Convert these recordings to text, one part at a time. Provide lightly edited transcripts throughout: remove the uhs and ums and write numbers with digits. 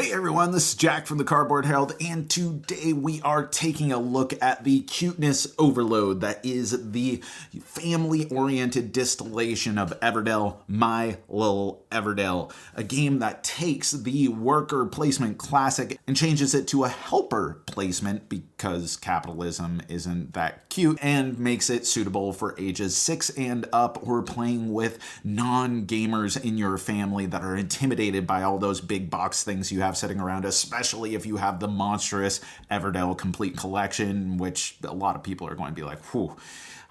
Hey everyone, this is Jack from the Cardboard Herald, and today we are taking a look at the cuteness overload that is the family-oriented distillation of Everdell, My Little Everdell, a game that takes the worker placement classic and changes it to a helper placement because capitalism isn't that cute, and makes it suitable for ages 6 and up, or playing with non-gamers in your family that are intimidated by all those big box things you have sitting around, especially if you have the monstrous Everdell Complete Collection, which a lot of people are going to be like, whew,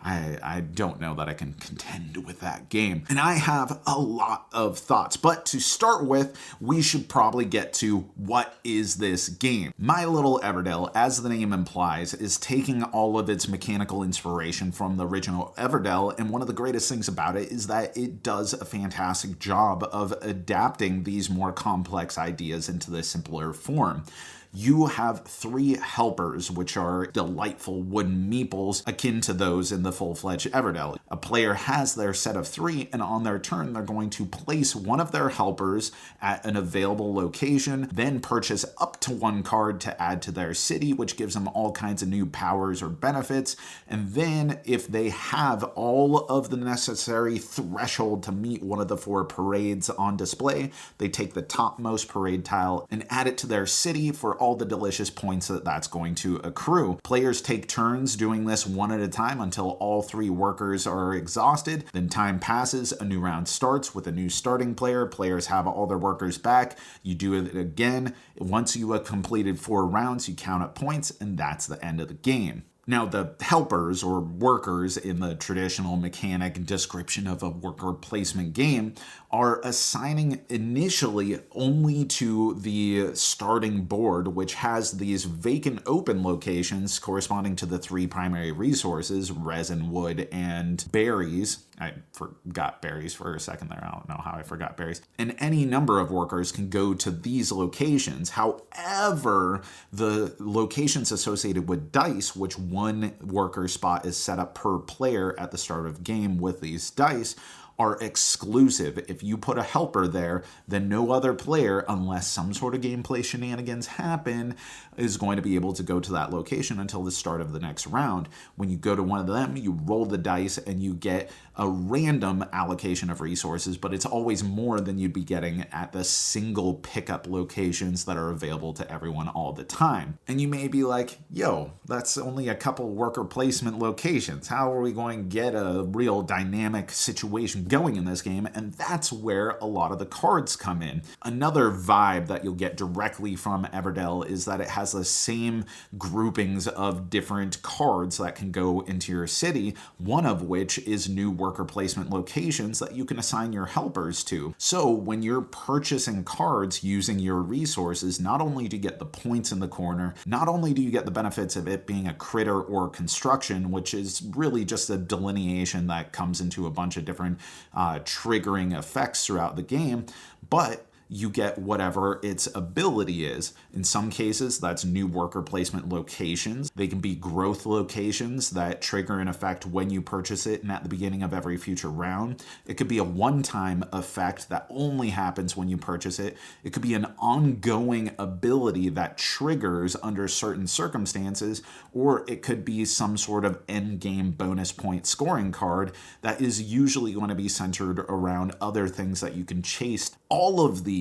I don't know that I can contend with that game. And I have a lot of thoughts, but to start with, we should probably get to what is this game. My Little Everdell, as the name implies, is taking all of its mechanical inspiration from the original Everdell, and one of the greatest things about it is that it does a fantastic job of adapting these more complex ideas into the simpler form. You have 3 helpers, which are delightful wooden meeples akin to those in the full-fledged Everdell. A player has their set of 3, and on their turn, they're going to place one of their helpers at an available location, then purchase up to 1 card to add to their city, which gives them all kinds of new powers or benefits. And then, if they have all of the necessary threshold to meet one of the 4 parades on display, they take the topmost parade tile and add it to their city for all the delicious points that's going to accrue. Players take turns doing this one at a time until all 3 workers are exhausted. Then time passes, a new round starts with a new starting player. Players have all their workers back. You do it again. Once you have completed 4 rounds, you count up points, and that's the end of the game. Now, the helpers, or workers in the traditional mechanic description of a worker placement game, are assigning initially only to the starting board, which has these vacant open locations corresponding to the 3 primary resources, resin, wood, and berries. I forgot berries for a second there. I don't know how I forgot berries. And any number of workers can go to these locations. However, the locations associated with dice, which 1 worker spot is set up per player at the start of game with these dice, are exclusive. If you put a helper there, then no other player, unless some sort of gameplay shenanigans happen, is going to be able to go to that location until the start of the next round. When you go to one of them, you roll the dice and you get a random allocation of resources, but it's always more than you'd be getting at the single pickup locations that are available to everyone all the time. And you may be like, yo, that's only a couple worker placement locations. How are we going to get a real dynamic situation going in this game? And that's where a lot of the cards come in. Another vibe that you'll get directly from Everdell is that it has the same groupings of different cards that can go into your city, one of which is new worker placement locations that you can assign your helpers to. So when you're purchasing cards using your resources, not only do you get the points in the corner, not only do you get the benefits of it being a critter or construction, which is really just a delineation that comes into a bunch of different triggering effects throughout the game, but you get whatever its ability is. In some cases, that's new worker placement locations. They can be growth locations that trigger an effect when you purchase it and at the beginning of every future round. It could be a one-time effect that only happens when you purchase it. It could be an ongoing ability that triggers under certain circumstances, or it could be some sort of end-game bonus point scoring card that is usually going to be centered around other things that you can chase. All of these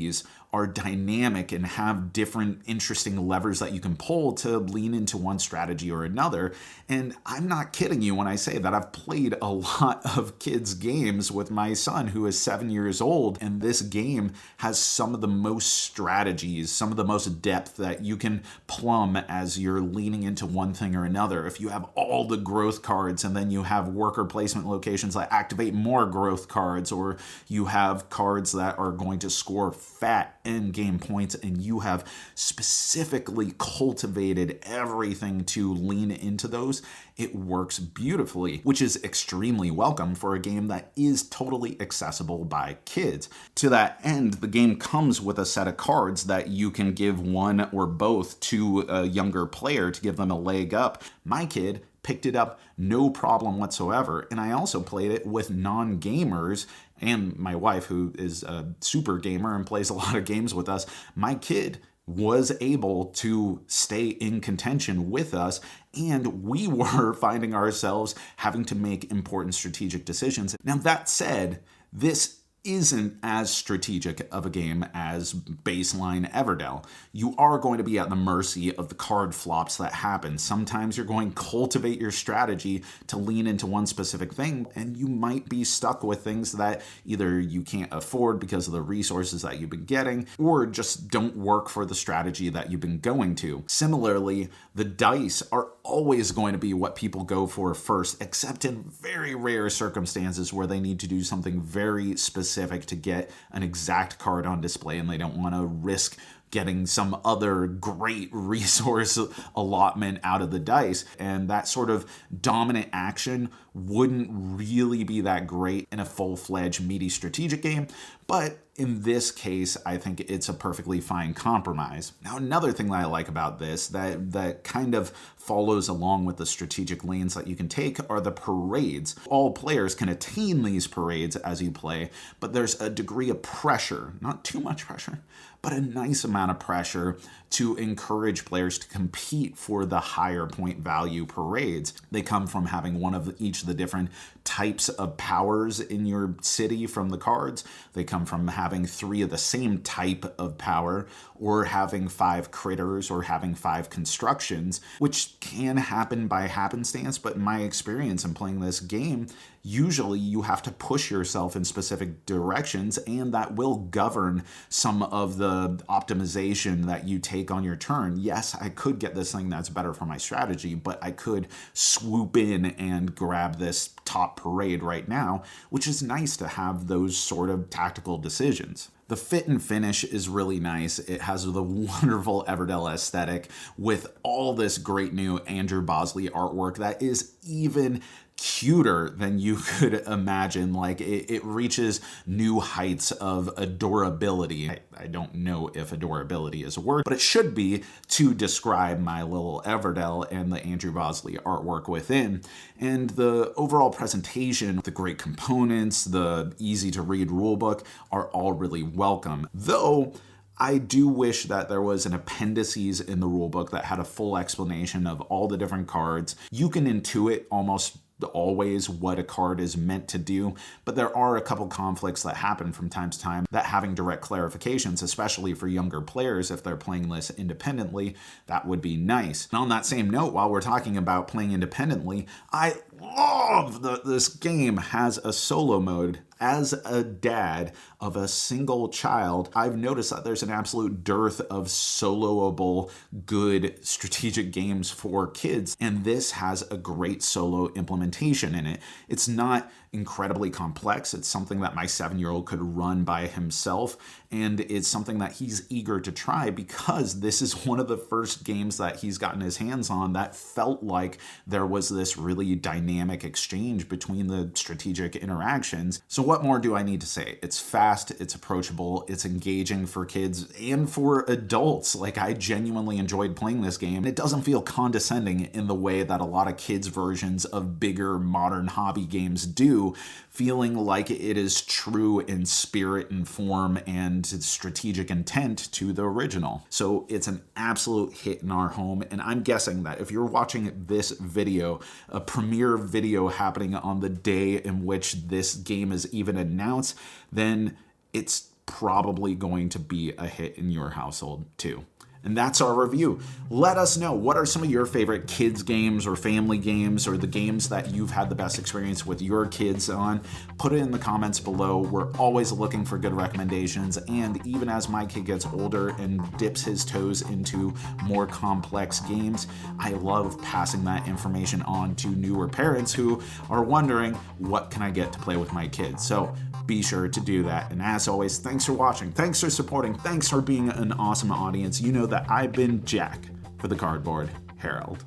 are dynamic and have different interesting levers that you can pull to lean into one strategy or another. And I'm not kidding you when I say that I've played a lot of kids' games with my son, who is 7 years old, and this game has some of the most strategies, some of the most depth that you can plumb as you're leaning into one thing or another. If you have all the growth cards and then you have worker placement locations that activate more growth cards, or you have cards that are going to score fat end game points, and you have specifically cultivated everything to lean into those, it works beautifully, which is extremely welcome for a game that is totally accessible by kids. To that end, the game comes with a set of cards that you can give one or both to a younger player to give them a leg up. My kid picked it up no problem whatsoever, and I also played it with non-gamers and my wife, who is a super gamer and plays a lot of games with us. My kid was able to stay in contention with us, and we were finding ourselves having to make important strategic decisions. Now, that said, this isn't as strategic of a game as baseline Everdell. You are going to be at the mercy of the card flops that happen. Sometimes you're going to cultivate your strategy to lean into one specific thing, and you might be stuck with things that either you can't afford because of the resources that you've been getting, or just don't work for the strategy that you've been going to. Similarly, the dice are always going to be what people go for first, except in very rare circumstances where they need to do something very specific to get an exact card on display and they don't want to risk getting some other great resource allotment out of the dice. And that sort of dominant action wouldn't really be that great in a full-fledged meaty strategic game. But in this case, I think it's a perfectly fine compromise. Now, another thing that I like about this that kind of follows along with the strategic lanes that you can take are the parades. All players can attain these parades as you play, but there's a degree of pressure, not too much pressure, but a nice amount of pressure to encourage players to compete for the higher point value parades. They come from having one of each of the different types of powers in your city from the cards. They come from having 3 of the same type of power, or having 5 critters, or having 5 constructions, which can happen by happenstance, but in my experience in playing this game, usually you have to push yourself in specific directions, and that will govern some of the optimization that you take on your turn. Yes, I could get this thing that's better for my strategy, but I could swoop in and grab this top parade right now, which is nice to have those sort of tactical decisions. The fit and finish is really nice. It has the wonderful Everdell aesthetic with all this great new Andrew Bosley artwork that is even cuter than you could imagine. Like it reaches new heights of adorability. I don't know if adorability is a word, but it should be to describe my little Everdell and the Andrew Bosley artwork within. And the overall presentation, the great components, the easy to read rulebook are all really welcome. Though I do wish that there was an appendices in the rulebook that had a full explanation of all the different cards. You can intuit almost always what a card is meant to do, but there are a couple conflicts that happen from time to time that having direct clarifications, especially for younger players if they're playing this independently, that would be nice. And on that same note, while we're talking about playing independently, I love that this game has a solo mode. As a dad of a single child, I've noticed that there's an absolute dearth of soloable, good strategic games for kids, and this has a great solo implementation in it. It's not incredibly complex. It's something that my 7-year-old could run by himself, and it's something that he's eager to try because this is one of the first games that he's gotten his hands on that felt like there was this really dynamic exchange between the strategic interactions. So what more do I need to say? It's fast, it's approachable, it's engaging for kids and for adults. Like, I genuinely enjoyed playing this game. It doesn't feel condescending in the way that a lot of kids' versions of bigger modern hobby games do, feeling like it is true in spirit and form and strategic intent to the original. So it's an absolute hit in our home, and I'm guessing that if you're watching this video, a premiere video happening on the day in which this game is even announced, then it's probably going to be a hit in your household too. And that's our review. Let us know, what are some of your favorite kids games or family games or the games that you've had the best experience with your kids on? Put it in the comments below. We're always looking for good recommendations. And even as my kid gets older and dips his toes into more complex games, I love passing that information on to newer parents who are wondering, what can I get to play with my kids? So be sure to do that. And as always, thanks for watching. Thanks for supporting. Thanks for being an awesome audience. You know that I've been Jack for the Cardboard Herald.